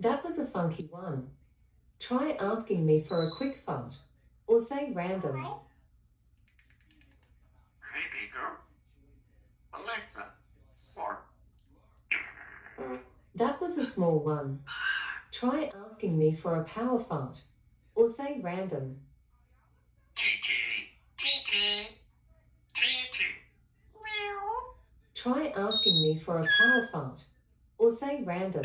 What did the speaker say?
That was a funky one. Try asking me for a quick fart. Or say random. Hey, Peter. Alexa, fart. That was a small one. Try asking me for a power fart. Or say random. Gigi, Gigi, Gigi. Meow. Try asking me for a power fart. Or say random.